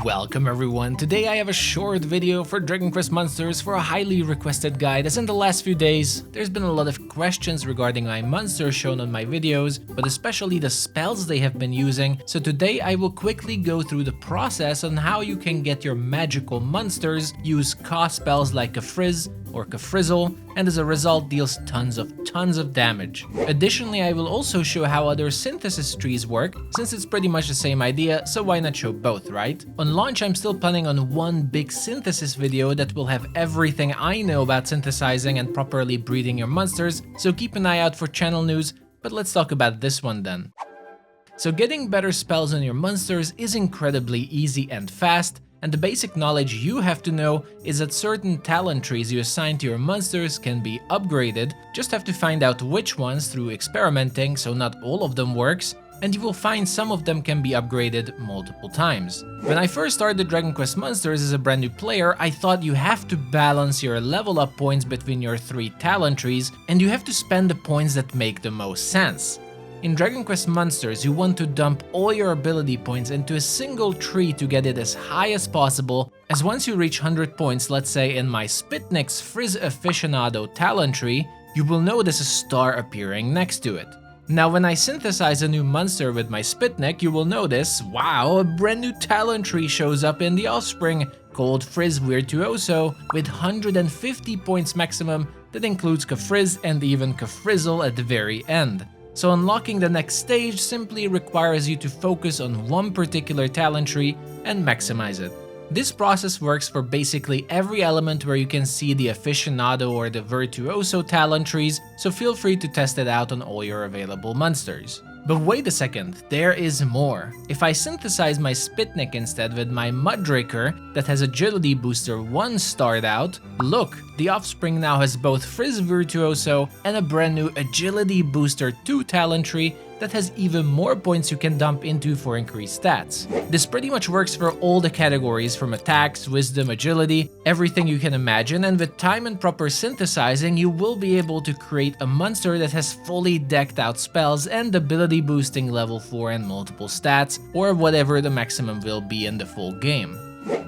Welcome everyone, today I have a short video for Dragon Quest monsters for a highly requested guide, as in the last few days there's been a lot of questions regarding my monsters shown on my videos, but especially the spells they have been using, so today I will quickly go through the process on how you can get your magical monsters use cost spells like Kafrizz or Kafrizzle, and as a result deals tons of damage. Additionally, I will also show how other synthesis trees work, since it's pretty much the same idea, so why not show both, right? On launch, I'm still planning on one big synthesis video that will have everything I know about synthesizing and properly breeding your monsters, so keep an eye out for channel news, but let's talk about this one then. So getting better spells on your monsters is incredibly easy and fast, and the basic knowledge you have to know is that certain talent trees you assign to your monsters can be upgraded, just have to find out which ones through experimenting, so not all of them works, and you will find some of them can be upgraded multiple times. When I first started Dragon Quest Monsters as a brand new player, I thought you have to balance your level up points between your 3 talent trees, and you have to spend the points that make the most sense. In Dragon Quest Monsters, you want to dump all your ability points into a single tree to get it as high as possible, as once you reach 100 points, let's say in my Spitnik's Frizz Aficionado talent tree, you will notice a star appearing next to it. Now when I synthesize a new monster with my Spitnik, you will notice, wow, a brand new talent tree shows up in the offspring, called Frizz Virtuoso, with 150 points maximum that includes Kafrizz and even Kafrizzle at the very end. So unlocking the next stage simply requires you to focus on one particular talent tree and maximize it. This process works for basically every element where you can see the Aficionado or the Virtuoso talent trees, so feel free to test it out on all your available monsters. But wait a second, there is more. If I synthesize my Spitnik instead with my Mudraker that has Agility Booster 1 starred out, look, the offspring now has both Frizz Virtuoso and a brand new Agility Booster 2 talent tree that has even more points you can dump into for increased stats. This pretty much works for all the categories from attacks, wisdom, agility, everything you can imagine, and with time and proper synthesizing you will be able to create a monster that has fully decked out spells and ability boosting level 4 and multiple stats, or whatever the maximum will be in the full game.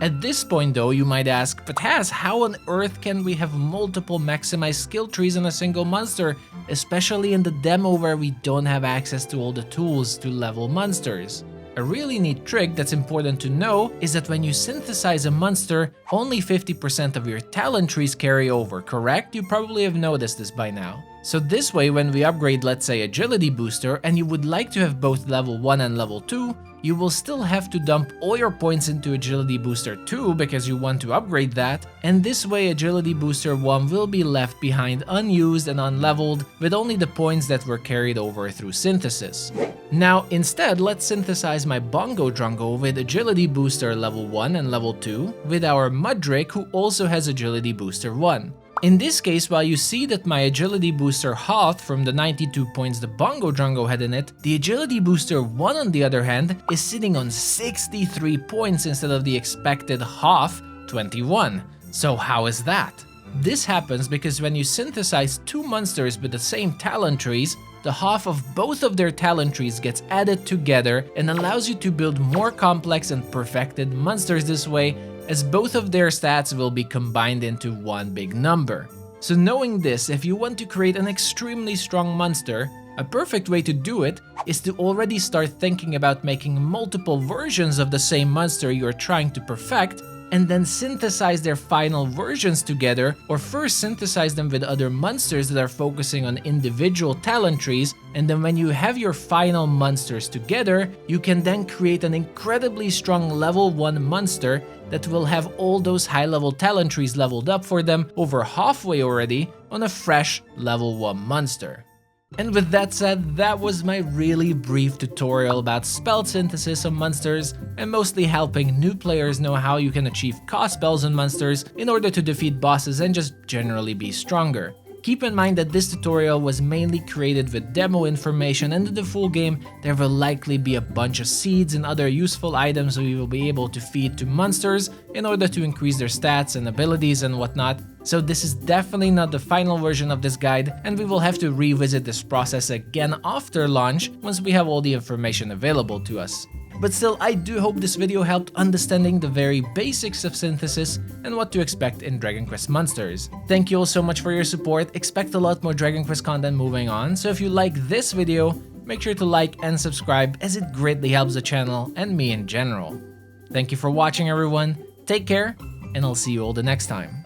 At this point though, you might ask, but Haz, how on earth can we have multiple maximized skill trees on a single monster, especially in the demo where we don't have access to all the tools to level monsters? A really neat trick that's important to know is that when you synthesize a monster, only 50% of your talent trees carry over, correct? You probably have noticed this by now. So this way, when we upgrade, let's say, Agility Booster, and you would like to have both level 1 and level 2, you will still have to dump all your points into Agility Booster 2 because you want to upgrade that, and this way Agility Booster 1 will be left behind unused and unleveled with only the points that were carried over through synthesis. Now instead, let's synthesize my Bongo Drongo with Agility Booster level 1 and level 2 with our Mudrake, who also has Agility Booster 1. In this case, while you see that my Agility Booster halved from the 92 points the Bongo Drongo had in it, the Agility Booster 1 on the other hand is sitting on 63 points instead of the expected half, 21. So how is that? This happens because when you synthesize 2 monsters with the same talent trees, the half of both of their talent trees gets added together and allows you to build more complex and perfected monsters this way, as both of their stats will be combined into one big number. So knowing this, if you want to create an extremely strong monster, a perfect way to do it is to already start thinking about making multiple versions of the same monster you're trying to perfect, and then synthesize their final versions together, or first synthesize them with other monsters that are focusing on individual talent trees, and then when you have your final monsters together, you can then create an incredibly strong level 1 monster that will have all those high level talent trees leveled up for them over halfway already on a fresh level 1 monster. And with that said, that was my really brief tutorial about spell synthesis on monsters, and mostly helping new players know how you can achieve cost spells on monsters in order to defeat bosses and just generally be stronger. Keep in mind that this tutorial was mainly created with demo information, and in the full game there will likely be a bunch of seeds and other useful items we will be able to feed to monsters in order to increase their stats and abilities and whatnot. So this is definitely not the final version of this guide, and we will have to revisit this process again after launch once we have all the information available to us. but still I do hope this video helped understanding the very basics of synthesis and what to expect in Dragon Quest Monsters. Thank you all so much for your support, expect a lot more Dragon Quest content moving on, so if you like this video, make sure to like and subscribe as it greatly helps the channel and me in general. Thank you for watching everyone, take care, and I'll see you all the next time.